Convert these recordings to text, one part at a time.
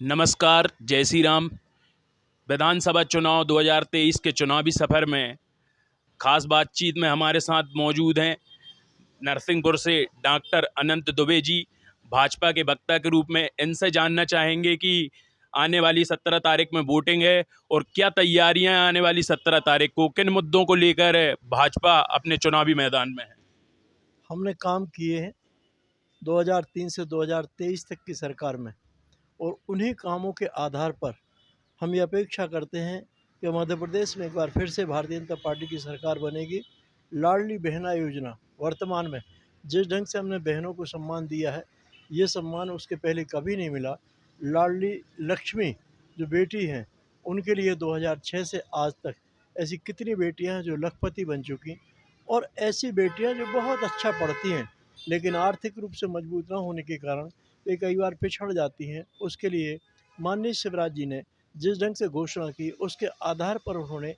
नमस्कार, जय श्री राम। विधानसभा चुनाव 2023 के चुनावी सफ़र में खास बातचीत में हमारे साथ मौजूद हैं नरसिंहपुर से डॉक्टर अनंत दुबे जी, भाजपा के वक्ता के रूप में। इनसे जानना चाहेंगे कि आने वाली 17 तारीख में वोटिंग है और क्या तैयारियां आने वाली 17 तारीख को किन मुद्दों को लेकर भाजपा अपने चुनावी मैदान में है। हमने काम किए हैं 2003 से 2023 तक की सरकार में, और उन्हीं कामों के आधार पर हम ये अपेक्षा करते हैं कि मध्य प्रदेश में एक बार फिर से भारतीय जनता पार्टी की सरकार बनेगी। लाडली बहना योजना वर्तमान में जिस ढंग से हमने बहनों को सम्मान दिया है, ये सम्मान उसके पहले कभी नहीं मिला। लाडली लक्ष्मी जो बेटी हैं, उनके लिए 2006 से आज तक ऐसी कितनी बेटियां हैं जो लखपति बन चुकी, और ऐसी बेटियां जो बहुत अच्छा पढ़ती हैं लेकिन आर्थिक रूप से मजबूत ना होने के कारण वे कई बार पिछड़ जाती हैं। उसके लिए माननीय शिवराज जी ने जिस ढंग से घोषणा की, उसके आधार पर उन्होंने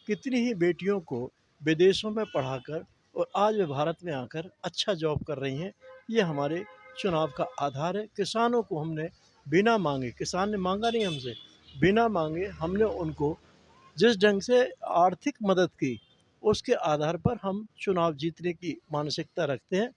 कितनी ही बेटियों को विदेशों में पढ़ाकर और आज वे भारत में आकर अच्छा जॉब कर रही हैं। ये हमारे चुनाव का आधार है। किसानों को हमने बिना मांगे, किसान ने मांगा नहीं हमसे, बिना मांगे हमने उनको जिस ढंग से आर्थिक मदद की, उसके आधार पर हम चुनाव जीतने की मानसिकता रखते हैं।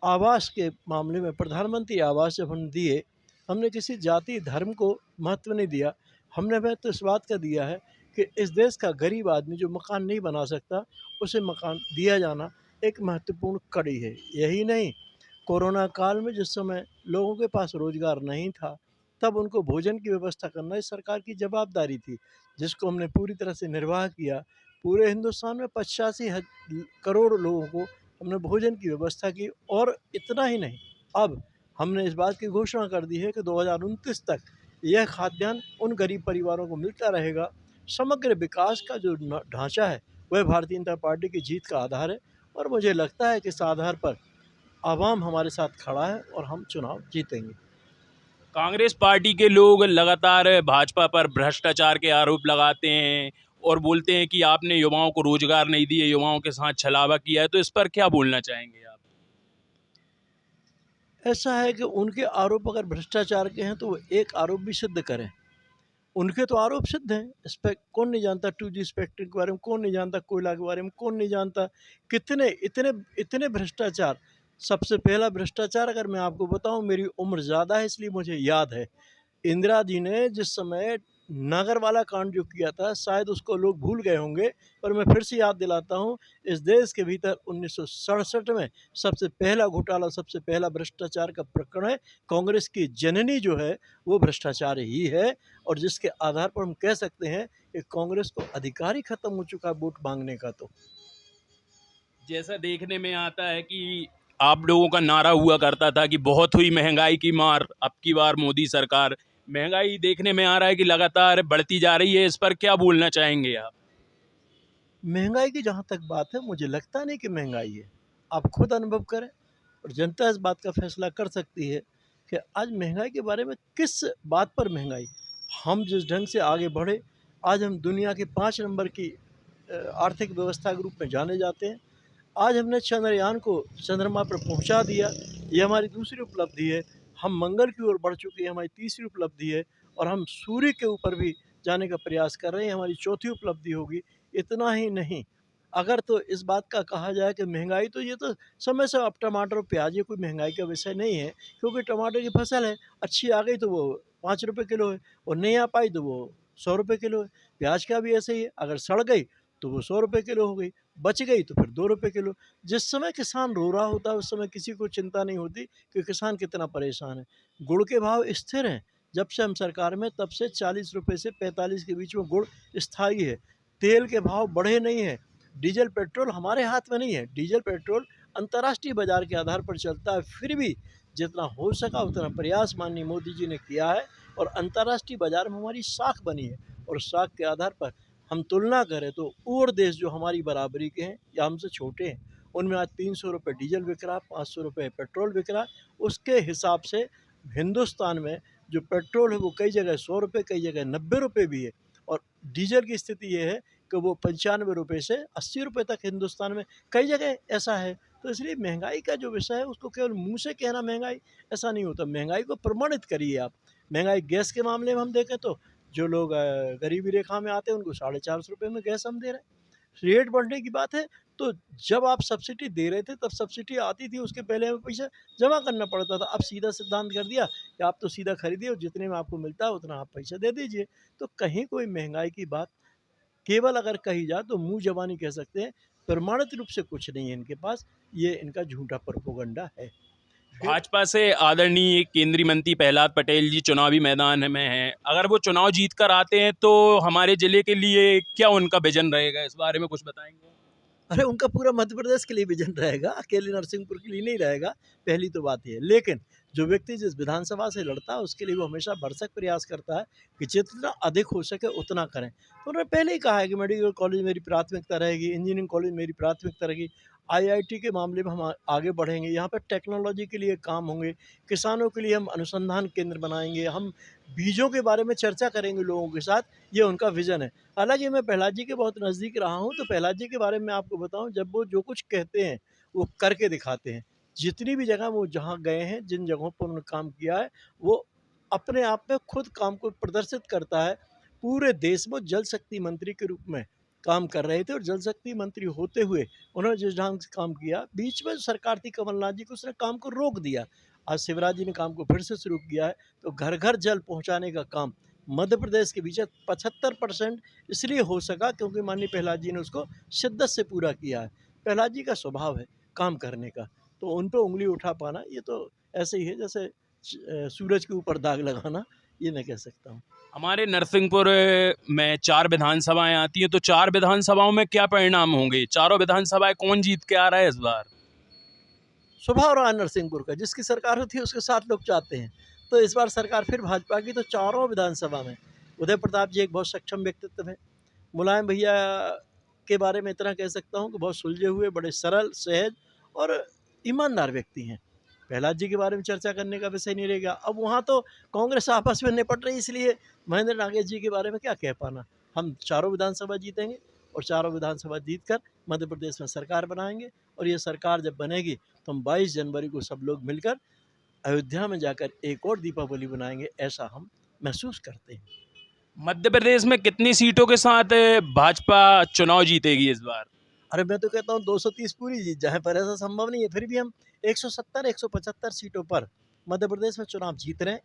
आवास के मामले में प्रधानमंत्री आवास जब हम दिए, हमने किसी जाति धर्म को महत्व नहीं दिया। हमने महत्व इस बात का दिया है कि इस देश का गरीब आदमी जो मकान नहीं बना सकता, उसे मकान दिया जाना एक महत्वपूर्ण कड़ी है। यही नहीं, कोरोना काल में जिस समय लोगों के पास रोजगार नहीं था, तब उनको भोजन की व्यवस्था करना इस सरकार की जवाबदारी थी, जिसको हमने पूरी तरह से निर्वाह किया। पूरे हिंदुस्तान में 85 करोड़ लोगों को हमने भोजन की व्यवस्था की। और इतना ही नहीं, अब हमने इस बात की घोषणा कर दी है कि 2029 तक यह खाद्यान्न उन गरीब परिवारों को मिलता रहेगा। समग्र विकास का जो ढांचा है, वह भारतीय जनता पार्टी की जीत का आधार है, और मुझे लगता है कि इस आधार पर आवाम हमारे साथ खड़ा है और हम चुनाव जीतेंगे। कांग्रेस पार्टी के लोग लगातार भाजपा पर भ्रष्टाचार के आरोप लगाते हैं और बोलते हैं कि आपने युवाओं को रोजगार नहीं दिए, युवाओं के साथ छलावा किया है। तो इस पर क्या बोलना चाहेंगे आप? ऐसा है कि उनके आरोप अगर भ्रष्टाचार के हैं तो वो एक आरोप भी सिद्ध करें। उनके तो आरोप सिद्ध हैं। कौन नहीं जानता 2G स्पेक्ट्रम के बारे में, कौन नहीं जानता कोयला के बारे में, कौन नहीं जानता कितने इतने इतने भ्रष्टाचार। सबसे पहला भ्रष्टाचार अगर मैं आपको बताऊं, मेरी उम्र ज़्यादा है इसलिए मुझे याद है। इंदिरा जी ने जिस समय नागर वाला कांड जो किया था, शायद उसको लोग भूल गए होंगे, पर मैं फिर से याद दिलाता हूँ। इस देश के भीतर 1967 में सबसे पहला घोटाला, सबसे पहला भ्रष्टाचार का प्रकरण है। कांग्रेस की जननी जो है वो भ्रष्टाचार ही है, और जिसके आधार पर हम कह सकते हैं कि कांग्रेस को अधिकार ही खत्म हो चुका है वोट मांगने का। तो जैसा देखने में आता है कि आप लोगों का नारा हुआ करता था कि बहुत हुई महंगाई की मार, अब की बार मोदी सरकार। महंगाई देखने में आ रहा है कि लगातार बढ़ती जा रही है। इस पर क्या बोलना चाहेंगे आप? महंगाई की जहाँ तक बात है, मुझे लगता नहीं कि महंगाई है। आप खुद अनुभव करें, और जनता इस बात का फैसला कर सकती है कि आज महंगाई के बारे में किस बात पर महंगाई। हम जिस ढंग से आगे बढ़े, आज हम दुनिया के 5 नंबर की आर्थिक व्यवस्था के रूप में जाने जाते हैं। आज हमने चंद्रयान को चंद्रमा पर पहुंचा दिया, ये हमारी दूसरी उपलब्धि है। हम मंगल की ओर बढ़ चुके हैं, हमारी तीसरी उपलब्धि है। और हम सूर्य के ऊपर भी जाने का प्रयास कर रहे हैं, हमारी चौथी उपलब्धि होगी। इतना ही नहीं, अगर तो इस बात का कहा जाए कि महंगाई, तो ये तो समय से, अब टमाटर और प्याज ये कोई महंगाई का विषय नहीं है, क्योंकि टमाटर की फसल है, अच्छी आ गई तो वो 5 रुपये किलो है, और नहीं आ पाई तो वो 100 रुपये किलो है। प्याज का भी ऐसे ही है, अगर सड़ गई तो वो 100 रुपये किलो हो गई, बच गई तो फिर 2 रुपये किलो। जिस समय किसान रो रहा होता है, उस समय किसी को चिंता नहीं होती कि किसान कितना परेशान है। गुड़ के भाव स्थिर हैं, जब से हम सरकार में तब से 40 रुपये से 45 के बीच में गुड़ स्थायी है। तेल के भाव बढ़े नहीं हैं। डीजल पेट्रोल हमारे हाथ में नहीं है, डीजल पेट्रोल अंतर्राष्ट्रीय बाजार के आधार पर चलता है। फिर भी जितना हो सका उतना प्रयास माननीय मोदी जी ने किया है, और अंतर्राष्ट्रीय बाजार में हमारी साख बनी है। और साख के आधार पर हम तुलना करें तो और देश जो हमारी बराबरी के हैं या हमसे छोटे हैं, उनमें आज 300 रुपये डीजल बिक रहा, 500 रुपये पेट्रोल बिक रहा। उसके हिसाब से हिंदुस्तान में जो पेट्रोल है वो कई जगह 100 रुपये, कई जगह 90 रुपये भी है। और डीजल की स्थिति ये है कि वो 95 रुपये से 80 रुपये तक हिंदुस्तान में कई जगह ऐसा है। तो इसलिए महंगाई का जो विषय है, उसको केवल मुंह से कहना महंगाई, ऐसा नहीं होता। महंगाई को प्रमाणित करिए आप। महंगाई गैस के मामले में हम देखें तो जो लोग गरीबी रेखा में आते हैं उनको 450 रुपये में गैस हम दे रहे हैं। रेट बढ़ने की बात है तो जब आप सब्सिडी दे रहे थे तब सब्सिडी आती थी, उसके पहले हमें पैसा जमा करना पड़ता था। अब सीधा सिद्धांत कर दिया कि आप तो सीधा खरीदिए और जितने में आपको मिलता है उतना आप पैसा दे दीजिए। तो कहीं कोई महंगाई की बात केवल अगर कही जाए तो मुँह ज़बानी कह सकते हैं, प्रमाणित रूप से कुछ नहीं है इनके पास, ये इनका झूठा प्रोपेगेंडा है। फिर भाजपा से आदरणीय केंद्रीय मंत्री प्रहलाद पटेल जी चुनावी मैदान में हैं। अगर वो चुनाव जीत कर आते हैं तो हमारे ज़िले के लिए क्या उनका विज़न रहेगा, इस बारे में कुछ बताएँगे? अरे उनका पूरा मध्य प्रदेश के लिए विजन रहेगा, अकेले नरसिंहपुर के लिए नहीं रहेगा, पहली तो बात ये है। लेकिन जो व्यक्ति जिस विधानसभा से लड़ता है उसके लिए वो हमेशा भरसक प्रयास करता है कि जितना अधिक हो सके उतना करें। तो उन्होंने पहले ही कहा है कि मेडिकल कॉलेज मेरी प्राथमिकता रहेगी, इंजीनियरिंग कॉलेज मेरी प्राथमिकता रहेगी, आईआईटी के मामले में हम आगे बढ़ेंगे, यहाँ पर टेक्नोलॉजी के लिए काम होंगे, किसानों के लिए हम अनुसंधान केंद्र बनाएँगे, हम बीजों के बारे में चर्चा करेंगे लोगों के साथ, ये उनका विज़न है। हालाँकि मैं प्रहलाद जी के बहुत नज़दीक रहा हूँ, तो प्रहलाद जी के बारे में आपको बताऊँ, जब वो जो कुछ कहते हैं, वो करके दिखाते हैं। जितनी भी जगह वो जहाँ गए हैं, जिन जगहों पर उन्होंने काम किया है, वो अपने आप में खुद काम को प्रदर्शित करता है। पूरे देश में जल शक्ति मंत्री के रूप में काम कर रहे थे और जल शक्ति मंत्री होते हुए उन्होंने जिस ढंग से काम किया, बीच में जो सरकार थी कमलनाथ जी की, उसने काम को रोक दिया। आज शिवराज जी ने काम को फिर से शुरू किया है, तो घर-घर जल पहुँचाने का काम मध्य प्रदेश के बीच 75% इसलिए हो सका क्योंकि माननीय प्रहलाद जी ने उसको शिद्दत से पूरा किया है। प्रहलाद जी का स्वभाव है काम करने का, तो उन पे उँगली उठा पाना ये तो ऐसे ही है जैसे सूरज के ऊपर दाग लगाना, ये मैं कह सकता हूँ। हमारे नरसिंहपुर में 4 विधानसभाएँ आती हैं, तो 4 विधानसभाओं में क्या परिणाम होंगे? चारों विधानसभाएँ कौन जीत के आ रहा है इस बार? स्वभाव रहा नरसिंहपुर का, जिसकी सरकार होती है उसके साथ लोग चाहते हैं। तो इस बार सरकार फिर भाजपा की, तो चारों विधानसभा में उदय प्रताप जी एक बहुत सक्षम व्यक्तित्व है। मुलायम भैया के बारे में इतना कह सकता हूँ कि बहुत सुलझे हुए, बड़े सरल, सहज और ईमानदार व्यक्ति हैं। प्रहलाद जी के बारे में चर्चा करने का विषय नहीं रहेगा। अब वहाँ तो कांग्रेस आपस में निपट रही, इसलिए महेंद्र नागेश जी के बारे में क्या कह पाना। हम चारों विधानसभा जीतेंगे और चारों विधानसभा जीतकर मध्य प्रदेश में सरकार बनाएंगे और ये सरकार जब बनेगी तो हम 22 जनवरी को सब लोग मिलकर अयोध्या में जाकर एक और दीपावली बनाएंगे, ऐसा हम महसूस करते हैं। मध्य प्रदेश में कितनी सीटों के साथ भाजपा चुनाव जीतेगी इस बार? अरे मैं तो कहता हूँ 230 पूरी जीत जाए, पर ऐसा संभव नहीं है। फिर भी हम 170 175 सीटों पर मध्य प्रदेश में चुनाव जीत रहे हैं,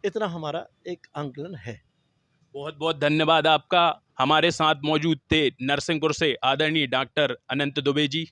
इतना हमारा एक आंकलन है। बहुत बहुत धन्यवाद आपका। हमारे साथ मौजूद थे नरसिंहपुर से आदरणीय डॉक्टर अनंत दुबे जी।